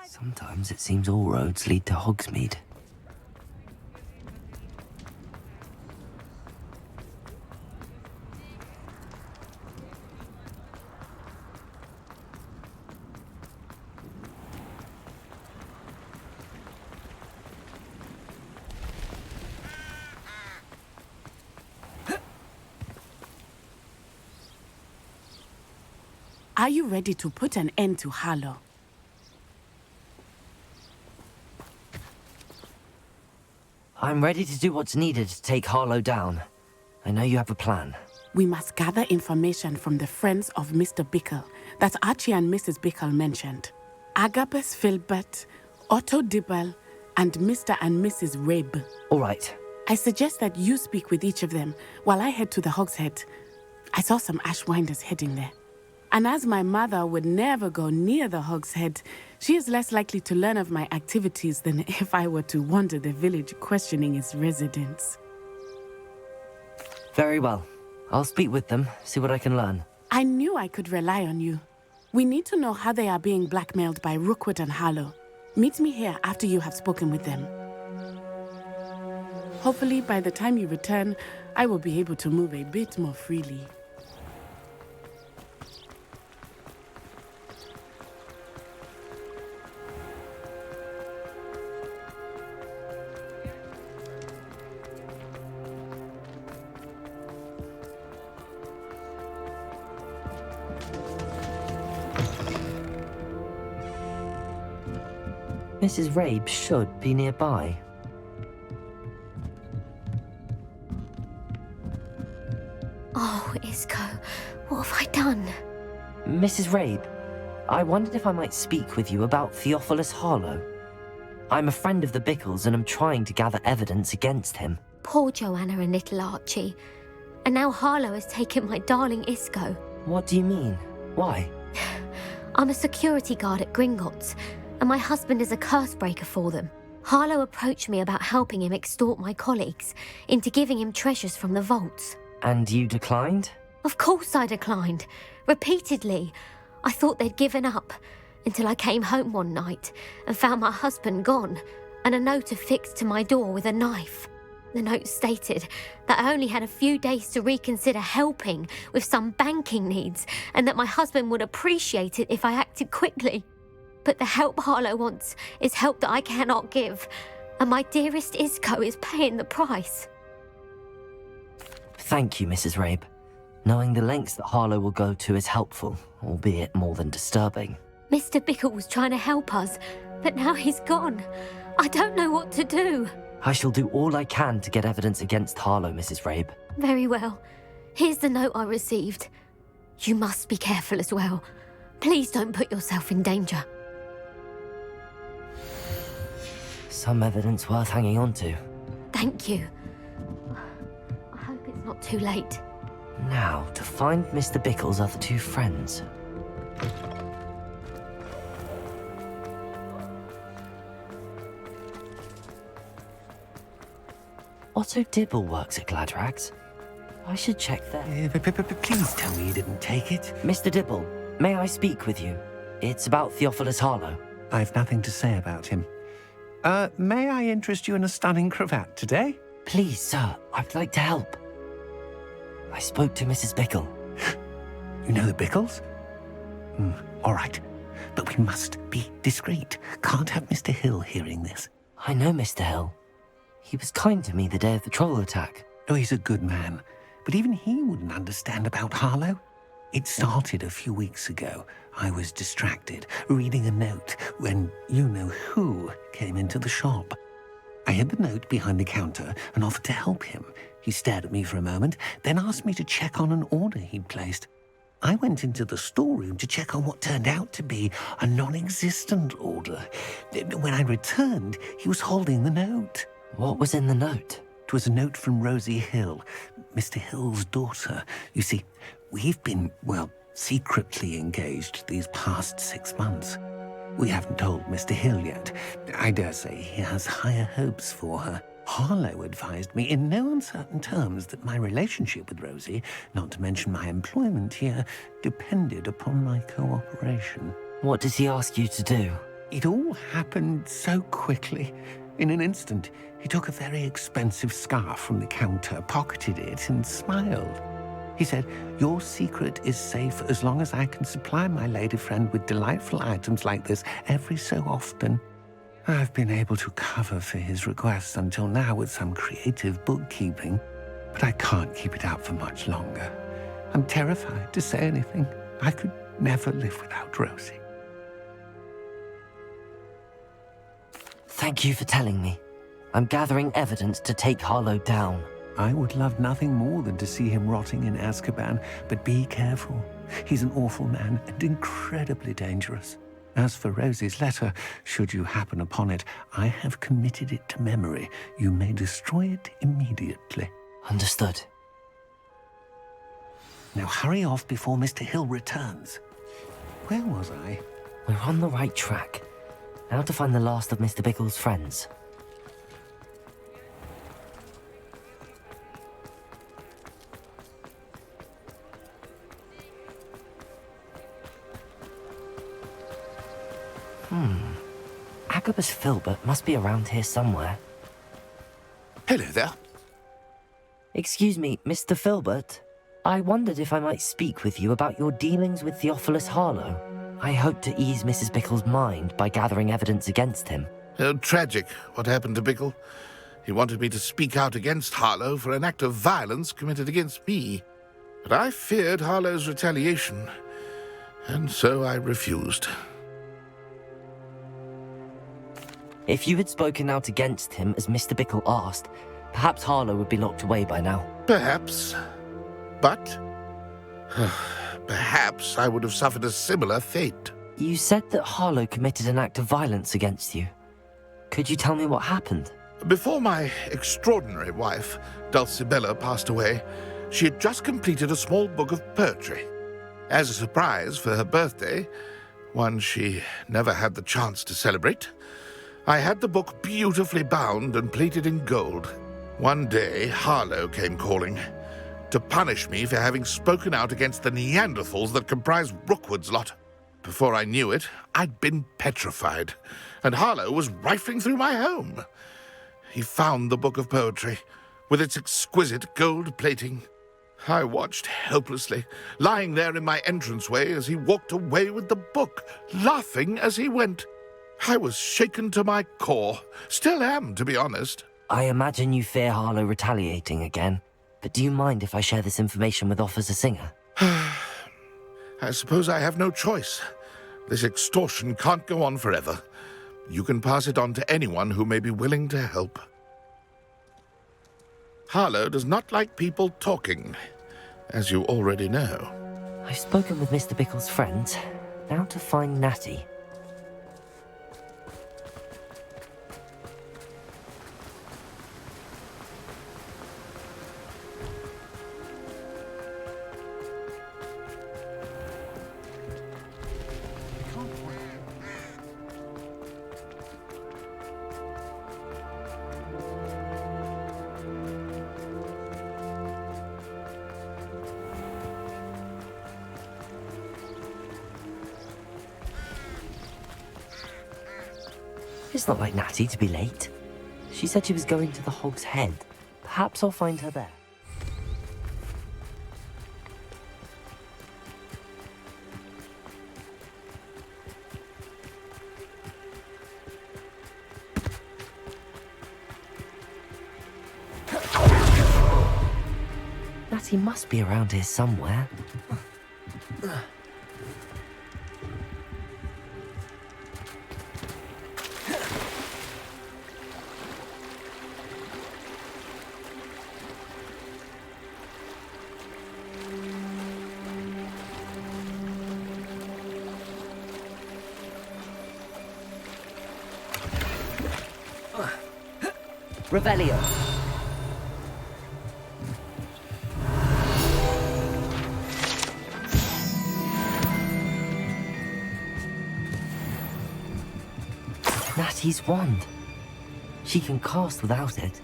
Sometimes it seems all roads lead to Hogsmeade. Are you ready to put an end to Harlow? I'm ready to do what's needed to take Harlow down. I know you have a plan. We must gather information from the friends of Mr. Bickle that Archie and Mrs. Bickle mentioned. Agabus Filbert, Otto Dibble, and Mr. and Mrs. Rabe. All right. I suggest that you speak with each of them while I head to the Hogshead. I saw some Ashwinders heading there. And as my mother would never go near the Hogshead, she is less likely to learn of my activities than if I were to wander the village questioning its residents. Very well. I'll speak with them, see what I can learn. I knew I could rely on you. We need to know how they are being blackmailed by Rookwood and Harlow. Meet me here after you have spoken with them. Hopefully, by the time you return, I will be able to move a bit more freely. Mrs. Rabe should be nearby. Oh, Isco, what have I done? Mrs. Rabe, I wondered if I might speak with you about Theophilus Harlow. I'm a friend of the Bickles and I'm trying to gather evidence against him. Poor Joanna and little Archie. And now Harlow has taken my darling Isco. What do you mean? Why? I'm a security guard at Gringotts, and my husband is a curse breaker for them. Harlow approached me about helping him extort my colleagues into giving him treasures from the vaults. And you declined? Of course I declined. Repeatedly. I thought they'd given up, until I came home one night and found my husband gone, and a note affixed to my door with a knife. The note stated that I only had a few days to reconsider helping with some banking needs, and that my husband would appreciate it if I acted quickly. But the help Harlow wants is help that I cannot give, and my dearest Isco is paying the price. Thank you, Mrs. Rabe. Knowing the lengths that Harlow will go to is helpful, albeit more than disturbing. Mr. Bickle was trying to help us, but now he's gone. I don't know what to do. I shall do all I can to get evidence against Harlow, Mrs. Rabe. Very well. Here's the note I received. You must be careful as well. Please don't put yourself in danger. Some evidence worth hanging on to. Thank you. I hope it's not too late. Now, to find Mr. Bickle's other two friends. Otto Dibble works at Gladrags. I should check there. Please tell me you didn't take it. Mr. Dibble, may I speak with you? It's about Theophilus Harlow. I've nothing to say about him. May I interest you in a stunning cravat today? Please, sir, I'd like to help. I spoke to Mrs. Bickle. You know the Bickles? All right. But we must be discreet. Can't have Mr. Hill hearing this. I know Mr. Hill. He was kind to me the day of the troll attack. Oh, he's a good man. But even he wouldn't understand about Harlow. It started a few weeks ago. I was distracted, reading a note, when you-know-who came into the shop. I hid the note behind the counter and offered to help him. He stared at me for a moment, then asked me to check on an order he'd placed. I went into the storeroom to check on what turned out to be a non-existent order. When I returned, he was holding the note. What was in the note? It was a note from Rosie Hill, Mr. Hill's daughter. You see, we've been, secretly engaged these past 6 months. We haven't told Mr. Hill yet. I dare say he has higher hopes for her. Harlow advised me in no uncertain terms that my relationship with Rosie, not to mention my employment here, depended upon my cooperation. What does he ask you to do? It all happened so quickly. In an instant, he took a very expensive scarf from the counter, pocketed it, and smiled. He said, "Your secret is safe as long as I can supply my lady friend with delightful items like this every so often." I've been able to cover for his requests until now with some creative bookkeeping, but I can't keep it up for much longer. I'm terrified to say anything. I could never live without Rosie. Thank you for telling me. I'm gathering evidence to take Harlow down. I would love nothing more than to see him rotting in Azkaban, but be careful. He's an awful man and incredibly dangerous. As for Rosie's letter, should you happen upon it, I have committed it to memory. You may destroy it immediately. Understood. Now hurry off before Mr. Hill returns. Where was I? We're on the right track. Now to find the last of Mr. Bickle's friends. Agabus Filbert must be around here somewhere. Hello there. Excuse me, Mr. Filbert. I wondered if I might speak with you about your dealings with Theophilus Harlow. I hope to ease Mrs. Bickle's mind by gathering evidence against him. Tragic, what happened to Bickle. He wanted me to speak out against Harlow for an act of violence committed against me. But I feared Harlow's retaliation, and so I refused. If you had spoken out against him as Mr. Bickle asked, perhaps Harlow would be locked away by now. Perhaps. But perhaps I would have suffered a similar fate. You said that Harlow committed an act of violence against you. Could you tell me what happened? Before my extraordinary wife, Dulcibella, passed away, she had just completed a small book of poetry. As a surprise for her birthday, one she never had the chance to celebrate, I had the book beautifully bound and plated in gold. One day, Harlow came calling to punish me for having spoken out against the Neanderthals that comprise Rookwood's lot. Before I knew it, I'd been petrified, and Harlow was rifling through my home. He found the book of poetry, with its exquisite gold plating. I watched helplessly, lying there in my entranceway as he walked away with the book, laughing as he went. I was shaken to my core. Still am, to be honest. I imagine you fear Harlow retaliating again, but do you mind if I share this information with Officer Singer? I suppose I have no choice. This extortion can't go on forever. You can pass it on to anyone who may be willing to help. Harlow does not like people talking, as you already know. I've spoken with Mr. Bickle's friends. Now to find Natty. It's not like Natty to be late. She said she was going to the Hog's Head. Perhaps I'll find her there. Natty must be around here somewhere. Revelio. Natty's wand. She can cast without it.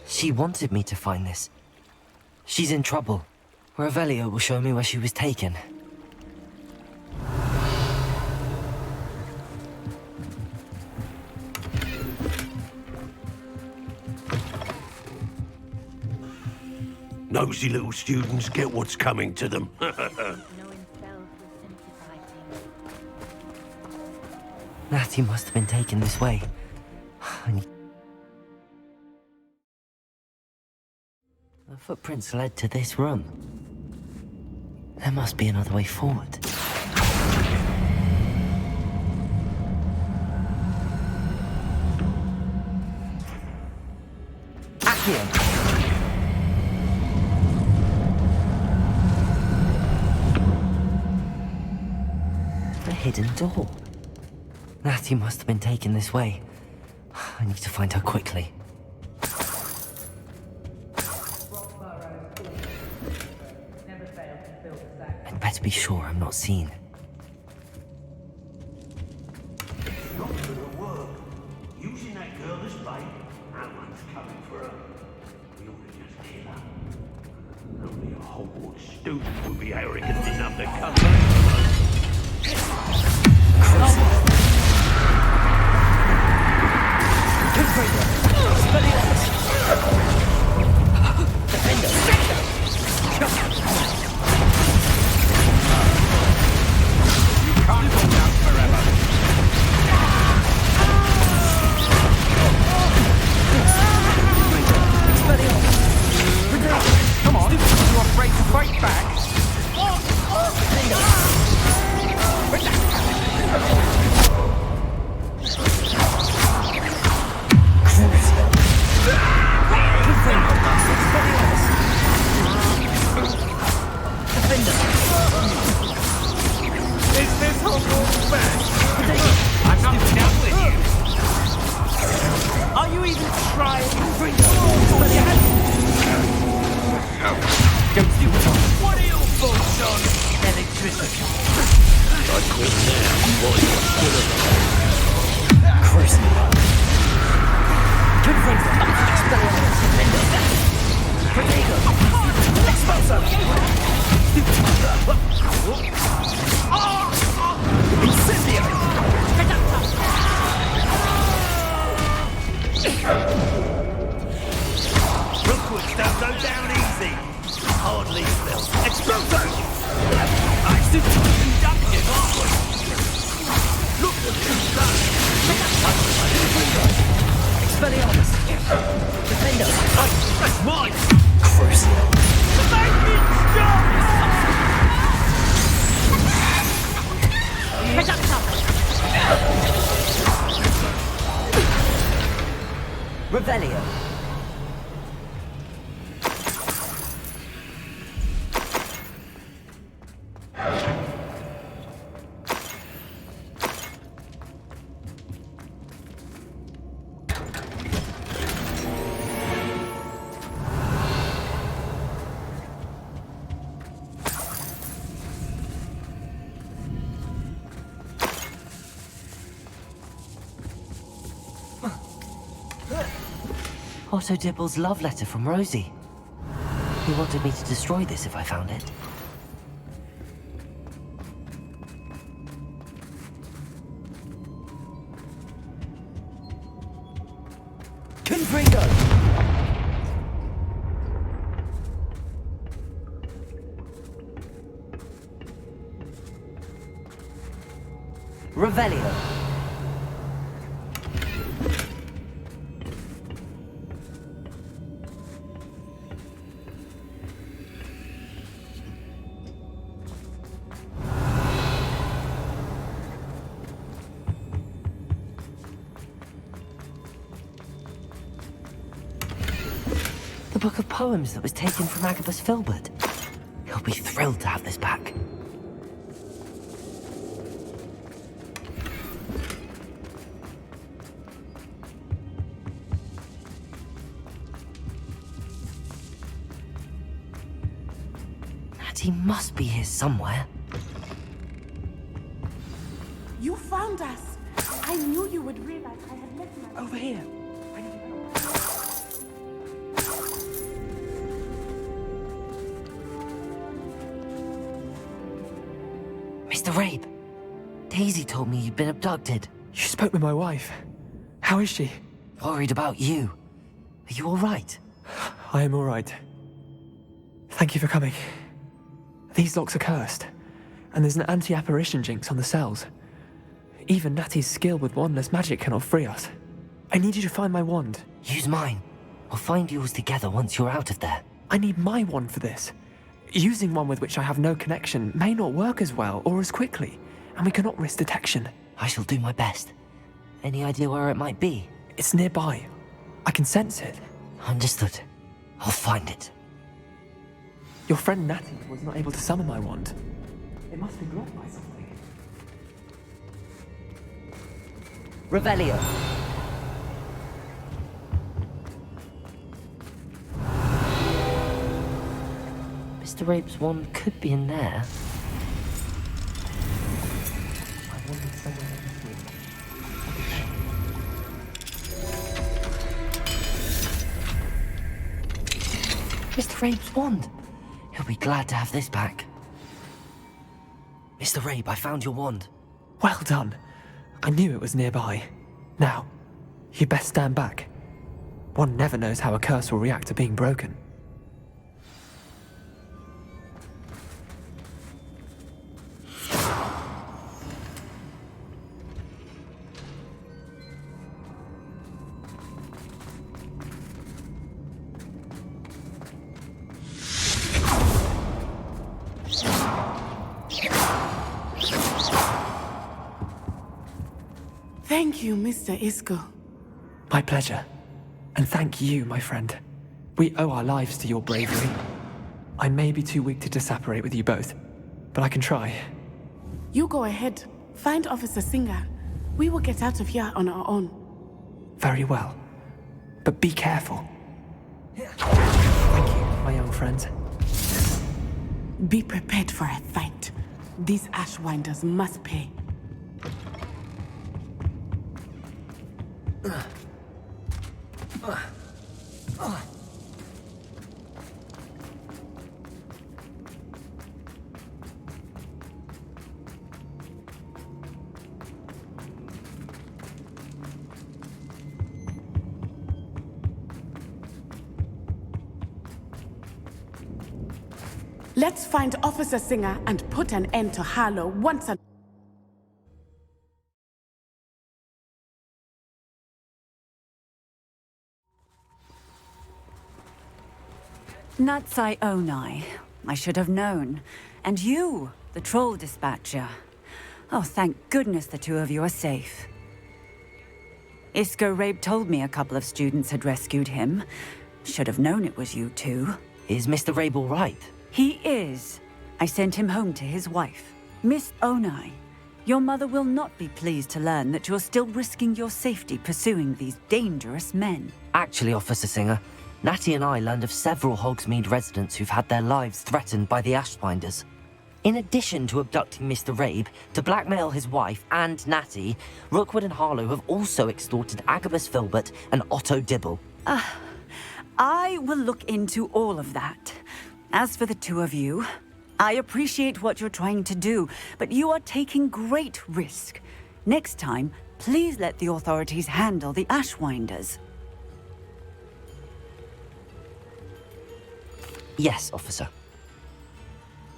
She wanted me to find this. She's in trouble. Revelio will show me where she was taken. Nosy little students get what's coming to them. Natty must have been taken this way. The footprints led to this room. There must be another way forward. Accio! A hidden door. Natty must have been taken this way. I need to find her quickly. I'd better be sure I'm not seen. Not gonna work. Using that girl as bait. No one's coming for her. We ought to just kill her. Only a Hogwarts student would be arrogant enough to come back. Come on, you afraid to fight back? Is this Hogwarts back? I'm not done with you. Are you even trying? What are your thoughts on electricity? I call now what you're full of. Rookwood don't go down easy. Hardly still. Exploso! I should conduct him, aren't we? Look what you've done. Expelliarmus! Defender! That's mine. Crucio! Make it stop! Revelio! Otto Dibble's love letter from Rosie. He wanted me to destroy this if I found it. Confringo! Revelio! The book of poems that was taken from Agabus Filbert. He'll be thrilled to have this back. Natty must be here somewhere. You found us. I I knew you would realize I had left my... Over here. Mr. Rabe, Daisy told me you'd been abducted. You spoke with my wife. How is she? Worried about you. Are you all right? I am all right. Thank you for coming. These locks are cursed, and there's an anti-apparition jinx on the cells. Even Natty's skill with wandless magic cannot free us. I need you to find my wand. Use mine. We'll find yours together once you're out of there. I need my wand for this. Using one with which I have no connection may not work as well or as quickly, and we cannot risk detection. I shall do my best. Any idea where it might be? It's nearby. I can sense it. Understood. I'll find it. Your friend Natty was not able to summon my wand. It must be blocked by something. Revelio. Mr. Rabe's wand could be in there. I wanted somewhere this week. Mr. Rabe's wand. He'll be glad to have this back. Mr. Rabe, I found your wand. Well done. I knew it was nearby. Now, you best stand back. One never knows how a curse will react to being broken. Thank you, Mr. Isco. My pleasure. And thank you, my friend. We owe our lives to your bravery. I may be too weak to disapparate with you both, but I can try. You go ahead. Find Officer Singer. We will get out of here on our own. Very well. But be careful. Thank you, my young friends. Be prepared for a fight. These Ashwinders must pay. Let's find Officer Singer and put an end to Harlow once and... Natsai Onai. I should have known. And you, the troll dispatcher. Oh, thank goodness the two of you are safe. Isco Rabe told me a couple of students had rescued him. Should have known it was you two. Is Mr. Rabe all right? He is. I sent him home to his wife. Miss Onai, your mother will not be pleased to learn that you're still risking your safety pursuing these dangerous men. Actually, Officer Singer, Natty and I learned of several Hogsmeade residents who've had their lives threatened by the Ashwinders. In addition to abducting Mr. Rabe, to blackmail his wife and Natty, Rookwood and Harlow have also extorted Agabus Filbert and Otto Dibble. I will look into all of that. As for the two of you, I appreciate what you're trying to do, but you are taking great risk. Next time, please let the authorities handle the Ashwinders. Yes, officer.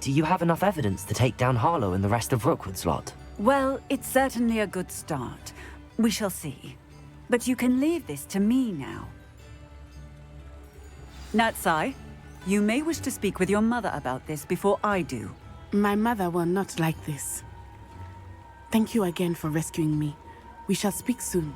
Do you have enough evidence to take down Harlow and the rest of Rookwood's lot? Well, it's certainly a good start. We shall see. But you can leave this to me now. Natsai, you may wish to speak with your mother about this before I do. My mother will not like this. Thank you again for rescuing me. We shall speak soon.